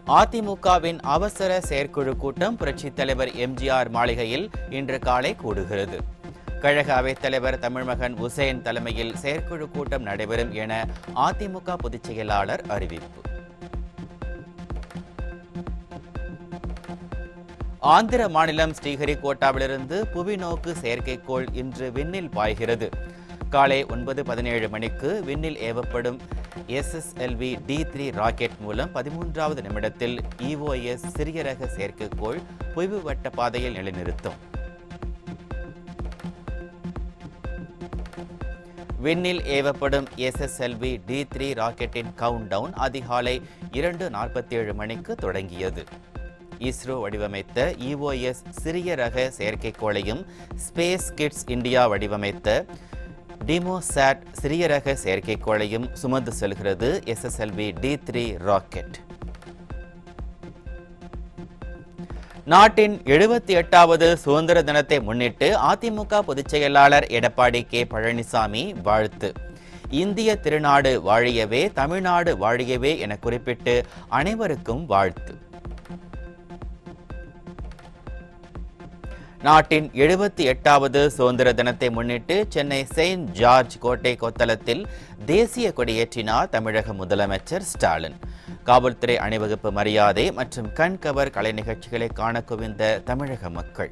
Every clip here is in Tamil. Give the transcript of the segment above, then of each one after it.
அதிமுகவின் அவசர செயற்குழு கூட்டம் புரட்சித் தலைவர் எம்ஜிஆர் மாளிகையில் இன்று காலை கூடுகிறது. கழக அவைத்தலைவர் தமிழ்மகன் உசேன் தலைமையில் செயற்குழு கூட்டம் நடைபெறும் என அதிமுக பொதுச் செயலாளர் அறிவிப்பு. ஆந்திர மாநிலம் ஸ்ரீஹரிகோட்டாவிலிருந்து புவிநோக்கு செயற்கைக்கோள் இன்று விண்ணில் பாய்கிறது. காலை 9:17 மணிக்கு விண்ணில் ஏவப்படும் SSLV D3 ராக்கெட் மூலம் 13வது நிமிடத்தில் EOS சிறிய ரக செயற்கைக்கோள் புவி வட்ட பாதையில் நிலைநிறுத்தும். விண்ணில் ஏவப்படும் SSLV D3 ராக்கெட்டின் கவுண்ட் டவுன் அதிகாலை 2:47 மணிக்கு தொடங்கியது. இஸ்ரோ வடிவமைத்த EOS சிறிய ரக செயற்கைக்கோளையும் ஸ்பேஸ் கிட்ஸ் இந்தியா வடிவமைத்த டிமோசாட் சிறிய ரக செயற்கைக்கோளையும் சுமந்து செல்கிறது SSLV D3 ராக்கெட். நாட்டின் 78வது சுதந்திர தினத்தை முன்னிட்டு அதிமுக பொதுச் செயலாளர் எடப்பாடி K. பழனிசாமி வாழ்த்து. இந்திய திருநாடு வாழியவே, தமிழ்நாடு வாழியவே என குறிப்பிட்டு அனைவருக்கும் வாழ்த்து. நாட்டின் 78வது சுதந்திர தினத்தை முன்னிட்டு சென்னை செயின்ட் ஜார்ஜ் கோட்டை கொத்தளத்தில் தேசிய கொடியேற்றினார் தமிழக முதலமைச்சர் ஸ்டாலின். காவல்துறை அணிவகுப்பு மரியாதை மற்றும் கண்கவர் கலை நிகழ்ச்சிகளை காண குவிந்த தமிழக மக்கள்.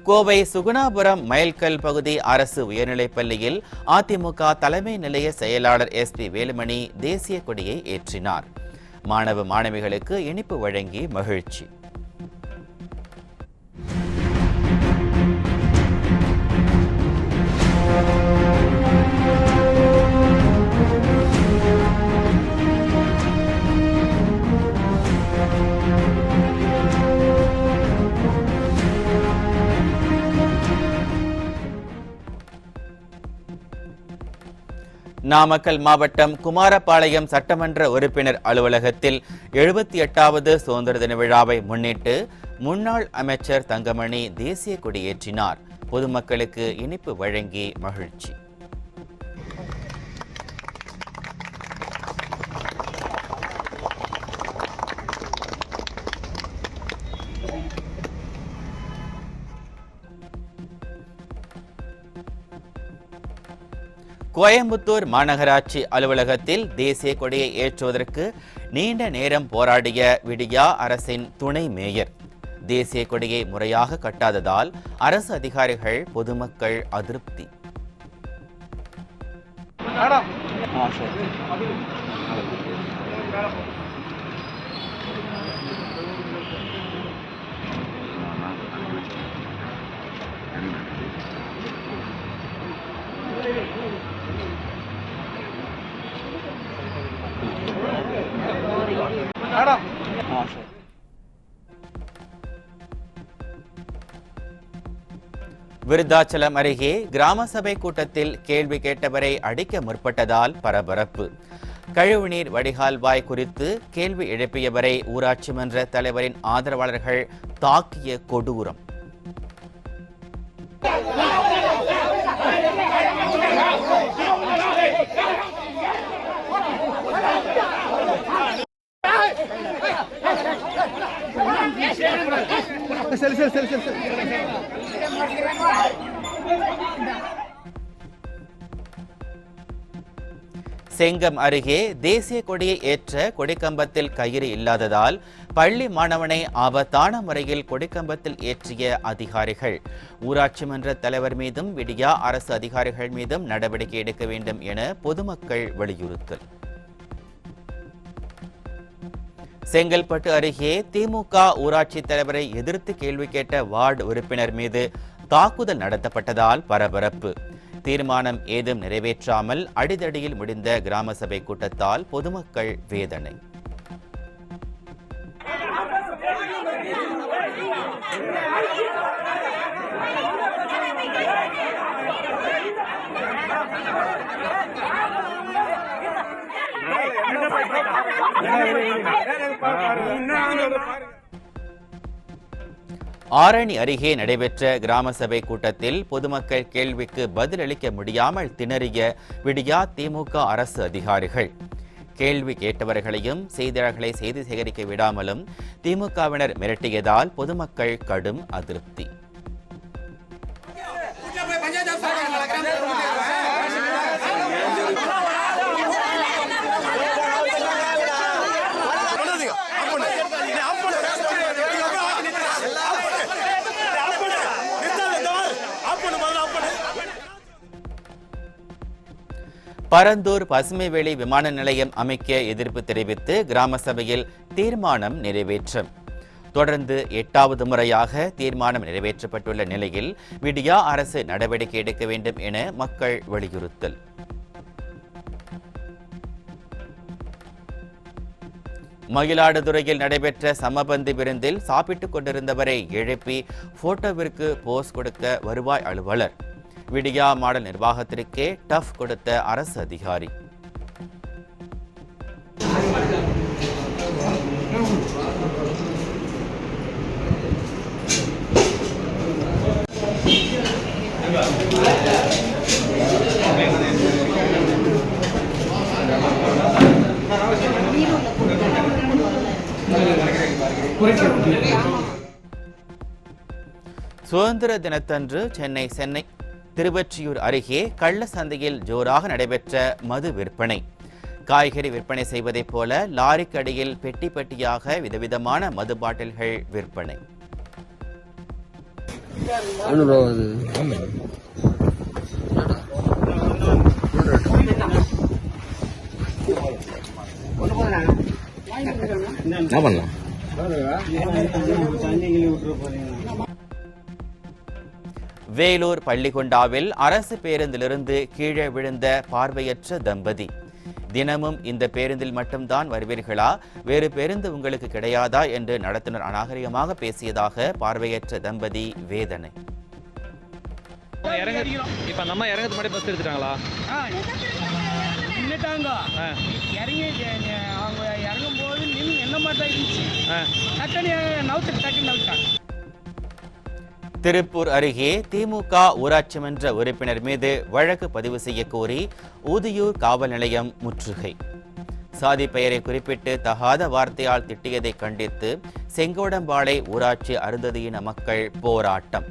கோவை சுகுணாபுரம் மைல்கல் பகுதி அரசு உயர்நிலைப் பள்ளியில் அதிமுக தலைமை நிலைய செயலாளர் SP வேலுமணி தேசிய கொடியை ஏற்றினார். மாணவ மாணவிகளுக்கு இனிப்பு வழங்கி மகிழ்ச்சி. நாமக்கல் மாவட்டம் குமாரபாளையம் சட்டமன்ற உறுப்பினர் அலுவலகத்தில் 78வது சுதந்திர தின விழாவை முன்னிட்டு முன்னாள் அமைச்சர் தங்கமணி தேசிய கொடியேற்றினார். பொதுமக்களுக்கு இனிப்பு வழங்கி மகிழ்ச்சி. கோயம்புத்தூர் மாநகராட்சி அலுவலகத்தில் தேசிய கொடியை ஏற்றுவதற்கு நீண்ட நேரம் போராடிய விடியா அரசின் துணை மேயர். தேசிய கொடியை முறையாக கட்டாததால் அரசு அதிகாரிகள் பொதுமக்கள் அதிருப்தி. விருத்தாச்சலம் அருகே கிராம சபை கூட்டத்தில் கேள்வி கேட்டவரை அடிக்க முற்பட்டதால் பரபரப்பு. கழிவுநீர் வடிகால்வாய் குறித்து கேள்வி எழுப்பியவரை ஊராட்சி மன்ற தலைவரின் ஆதரவாளர்கள் தாக்கிய கொடூரம். செங்கம் அருகே தேசிய கொடியை ஏற்ற கொடிக்கம்பத்தில் கயிறு இல்லாததால் பள்ளி மாணவனை ஆபத்தான முறையில் கொடிக்கம்பத்தில் ஏற்றிய அதிகாரிகள். ஊராட்சி மன்ற தலைவர் மீதும் விடியா அரசு அதிகாரிகள் மீதும் நடவடிக்கை எடுக்க வேண்டும் என பொதுமக்கள் வலியுறுத்தல். செங்கல்பட்டு அருகே திமுக ஊராட்சி தலைவரை எதிர்த்து கேள்வி கேட்ட வார்டு உறுப்பினர் மீது தாக்குதல் நடத்தப்பட்டதால் பரபரப்பு. தீர்மானம் ஏதும் நிறைவேற்றாமல் அடிதடியில் முடிந்த கிராம சபை கூட்டத்தால் பொதுமக்கள் வேதனை. ஆரணி அருகே நடைபெற்ற கிராம சபை கூட்டத்தில் பொதுமக்கள் கேள்விக்கு பதிலளிக்க முடியாமல் திணறிய விடியா திமுக அரசு அதிகாரிகள். கேள்வி கேட்டவர்களையும் செய்தியாளர்களை செய்தி சேகரிக்க விடாமலும் திமுகவினர் மிரட்டியதால் பொதுமக்கள் கடும் அதிருப்தி. பரந்தூர் பசுமைவெளி விமான நிலையம் அமைக்க எதிர்ப்பு தெரிவித்து கிராம சபையில் தீர்மானம் நிறைவேற்றம். தொடர்ந்து 8வது முறையாக தீர்மானம் நிறைவேற்றப்பட்டுள்ள நிலையில் விடியா அரசு நடவடிக்கை எடுக்க வேண்டும் என மக்கள் வலியுறுத்தல். மயிலாடுதுறையில் நடைபெற்ற சமபந்தி விருந்தில் சாப்பிட்டுக் கொண்டிருந்தவரை எழுப்பி போட்டோவிற்கு போஸ் கொடுத்த வருவாய் அலுவலர். விடியா மாடல் நிர்வாகத்திற்கே டஃப் கொடுத்த அரசு அதிகாரி. சுதந்திர தினத்தன்று சென்னை திருவொற்றியூர் அருகே கள்ள சந்தையில் ஜோராக நடைபெற்ற மது விற்பனை. காய்கறி விற்பனை செய்வதைப் போல லாரிக்கு அடியில் பெட்டி பெட்டியாக விதவிதமான மது பாட்டில்கள் விற்பனை. வேலூர் பள்ளிகொண்டாவில் அரசு பேருந்திலிருந்து கீழே விழுந்த பார்வையற்ற தம்பதி. தினமும் இந்த பேருந்தில் மட்டும்தான் வருவீர்களா, வேறு பேருந்து உங்களுக்கு கிடையாதா என்று நடத்துனர் அநாகரிகமாக பேசியதாக பார்வையற்ற தம்பதி வேதனை. திருப்பூர் அருகே திமுக ஊராட்சி மன்ற உறுப்பினர் மீது வழக்கு பதிவு செய்ய கோரி ஊதியூர் காவல் நிலையம் முற்றுகை. சாதி பெயரை குறிப்பிட்டு தகாத வார்த்தையால் திட்டியதை கண்டித்து செங்கோடம்பாளை ஊராட்சி அருந்ததியின மக்கள் போராட்டம்.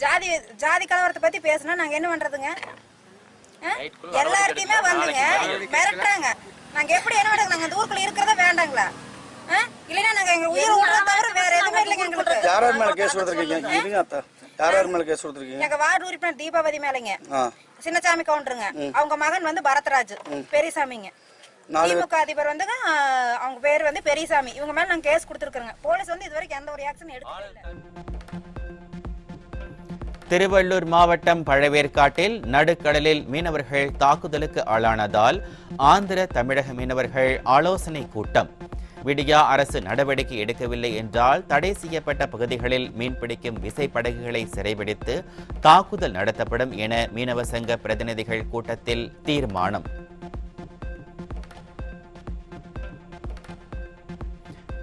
ஜாதி கலவரத்தை பத்தி பேசினா நாங்க என்ன பண்றதுங்க? எல்லார்ட்டையுமே வந்துங்க மிரட்டுறாங்க. நாங்க எப்படி என்ன பண்றது? நாங்க இந்த ஊருக்குள்ள இருக்கிறதா வேண்டாங்களா? இல்லைன்னா நாங்க எங்க உயிர் விடுறத தவிர வேற எதுவுமே இல்லைங்க எங்களுக்கு. யாரார் மேல கேஸ் கொடுத்திருக்கீங்க? இருங்க அத்தா. யாரார் மேல கேஸ் கொடுத்திருக்கீங்க? எங்க வார்டு உறுப்பினர் தீபாவதி மேலங்க. சின்னசாமி கவுண்டருங்க. அவங்க மகன் வந்து பரத்ராஜ் பெரியசாமிங்க. திமுக அதிபர் வந்து அவங்க பேர் வந்து பெரியசாமி. இவங்க மேல நாங்க கேஸ் கொடுத்திருக்கோங்க. போலீஸ் வந்து இதுவரைக்கும் எந்த ஒரு ஆக்ஷன் எடுக்கல. திருவள்ளூர் மாவட்டம் பழவேற்காட்டில் நடுக்கடலில் மீனவர்கள் தாக்குதலுக்கு ஆளானதால் ஆந்திர தமிழக மீனவர்கள் ஆலோசனை கூட்டம். விடியா அரசு நடவடிக்கை எடுக்கவில்லை என்றால் தடை செய்யப்பட்ட பகுதிகளில் மீன்பிடிக்கும் விசைப்படகுகளை சிறைபிடித்து தாக்குதல் நடத்தப்படும் என மீனவ சங்க பிரதிநிதிகள் கூட்டத்தில் தீர்மானம்.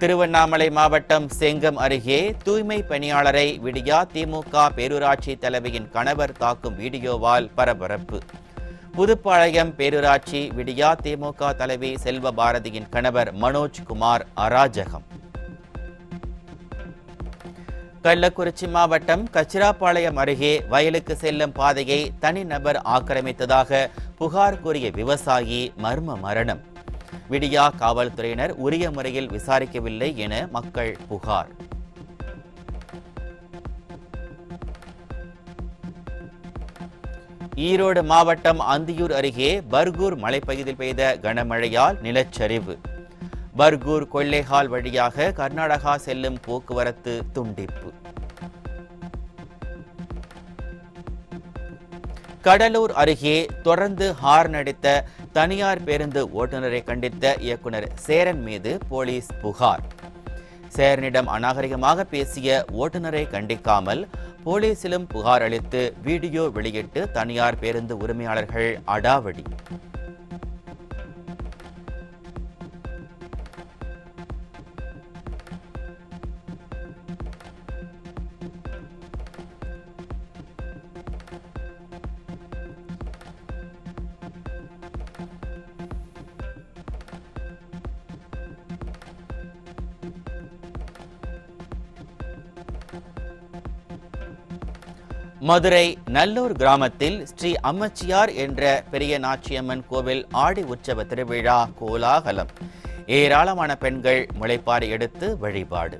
திருவண்ணாமலை மாவட்டம் செங்கம் அருகே தூய்மை பணியாளரை விடியா திமுக பேரூராட்சி தலைவியின் கணவர் தாக்கும் வீடியோவால் பரபரப்பு. புதுப்பாளையம் பேரூராட்சி விடியா திமுக தலைவி செல்வ பாரதியின் கணவர் மனோஜ்குமார் அராஜகம். கள்ளக்குறிச்சி மாவட்டம் கச்சிராப்பாளையம் அருகே வயலுக்கு செல்லும் பாதையை தனிநபர் ஆக்கிரமித்ததாக புகார் கூறிய விவசாயி மர்ம மரணம். விடியா காவல்துறையினர் உரிய முறையில் விசாரிக்கவில்லை என மக்கள் புகார். ஈரோடு மாவட்டம் அந்தியூர் அருகே பர்கூர் மலைப்பகுதியில் பெய்த கனமழையால் நிலச்சரிவு. பர்கூர் கொள்ளைகால் வழியாக கர்நாடகா செல்லும் போக்குவரத்து துண்டிப்பு. கடலூர் அருகே தொடர்ந்து ஹார்ன் அடித்த தனியார் பேருந்து ஓட்டுநரை கண்டித்த இயக்குனர் சேரன் மீது போலீஸ் புகார். சேரனிடம் அநாகரிகமாக பேசிய ஓட்டுநரை கண்டிக்காமல் போலீசிலும் புகார் அளித்து வீடியோ வெளியிட்டு தனியார் பேருந்து உரிமையாளர்கள் அடாவடி. மதுரை நல்லூர் கிராமத்தில் ஸ்ரீ அம்மச்சியார் என்ற பெரிய நாச்சியம்மன் கோவில் ஆடி உற்சவ திருவிழா கோலாகலம். ஏராளமான பெண்கள் முளைப்பாரி எடுத்து வழிபாடு.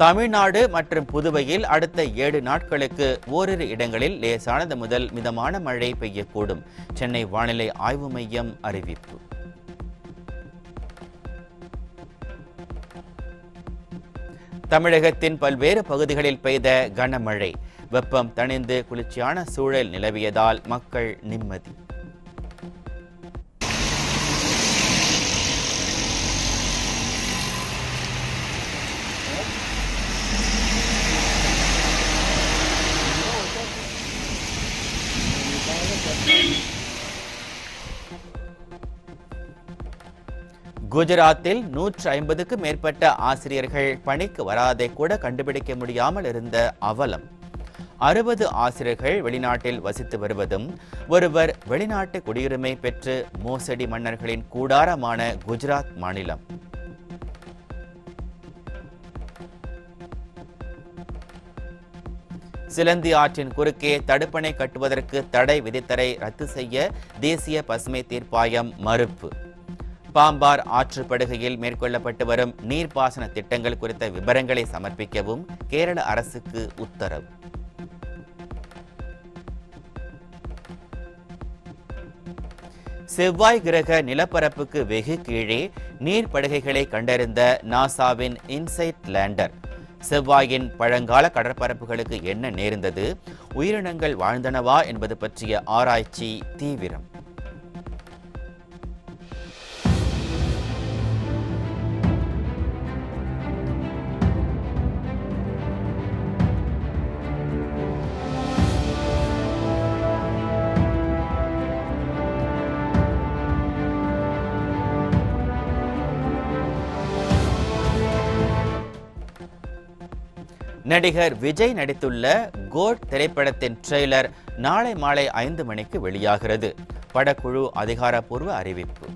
தமிழ்நாடு மற்றும் புதுவையில் அடுத்த 7 நாட்களுக்கு ஓரிரு இடங்களில் லேசானது முதல் மிதமான மழை பெய்யக்கூடும். சென்னை வானிலை ஆய்வு மையம் அறிவிப்பு. தமிழகத்தின் பல்வேறு பகுதிகளில் பெய்த கனமழை. வெப்பம் தணிந்து குளிர்ச்சியான சூழல் நிலவியதால் மக்கள் நிம்மதி. குஜராத்தில் 150க்கும் மேற்பட்ட ஆசிரியர்கள் பணிக்கு வராதை கூட கண்டுபிடிக்க முடியாமல் இருந்த அவலம். 60 ஆசிரியர்கள் வெளிநாட்டில் வசித்து வருவதும், ஒருவர் வெளிநாட்டு குடியுரிமை பெற்று மோசடி மன்னர்களின் கூடாரமான குஜராத் மாநிலம். சிலந்தி ஆற்றின் குறுக்கே தடுப்பணை கட்டுவதற்கு தடை விதித்தரை ரத்து செய்ய தேசிய பசுமை தீர்ப்பாயம் மறுப்பு. பாம்பார் ஆற்றுப்படுகையில் மேற்கொள்ளப்பட்டு வரும் நீர்ப்பாசன திட்டங்கள் குறித்த விவரங்களை சமர்ப்பிக்கவும் கேரள அரசுக்கு உத்தரவு. செவ்வாய் கிரக நிலப்பரப்புக்கு வெகு கீழே நீர்ப்படுகைகளை கண்டறிந்த நாசாவின் இன்சைட் லேண்டர். செவ்வாயின் பழங்கால கடற்பரப்புகளுக்கு என்ன நேர்ந்தது, உயிரினங்கள் வாழ்ந்தனவா என்பது பற்றிய ஆராய்ச்சி தீவிரம். நடிகர் விஜய் நடித்துள்ள கோட் திரைப்படத்தின் ட்ரெய்லர் நாளை மாலை 5 மணிக்கு வெளியாகிறது. படக்குழு அதிகாரப்பூர்வ அறிவிப்பு.